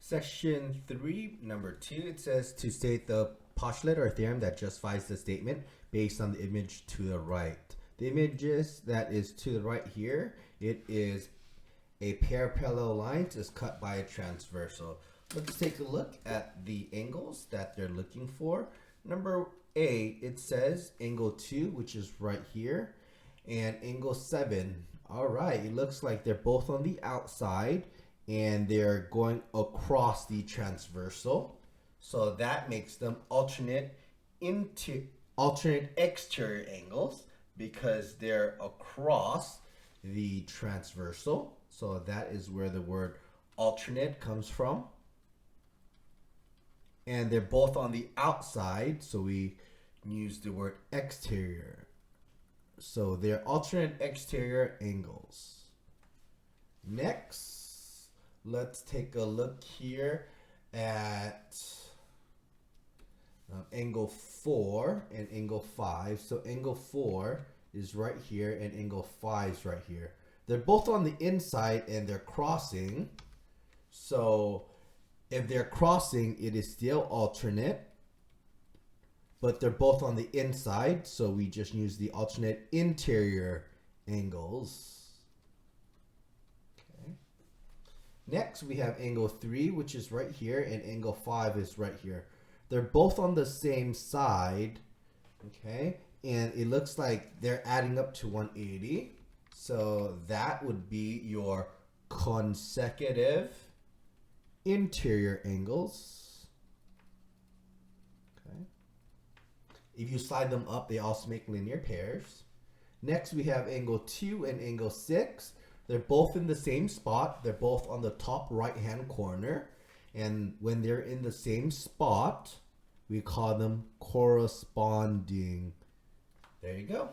Section 3, number 2, it says to state the postulate or theorem that justifies the statement based on the image to the right. The images that is to the right here, it is a pair of parallel lines is cut by a transversal. Let's take a look at the angles that they're looking for. Number A, it says angle 2, which is right here, and angle 7. All right, it looks like they're both on the outside and they're going across the transversal. So that makes them alternate exterior angles because they're across the transversal. So that is where the word alternate comes from. And they're both on the outside, so we use the word exterior. So they're alternate exterior angles. Next, let's take a look here at angle 4 and angle 5. So angle 4 is right here and angle 5 is right here. They're both on the inside and they're crossing. So if they're crossing, it is still alternate, but they're both on the inside, so we just use the alternate interior angles. Okay. Next, we have angle 3, which is right here, and angle 5 is right here. They're both on the same side, okay, and it looks like they're adding up to 180, so that would be your consecutive interior angles. Okay. If you slide them up, they also make linear pairs. Next, we have angle 2 and angle 6. They're both in the same spot. They're both on the top right-hand corner. And when they're in the same spot, we call them corresponding. There you go.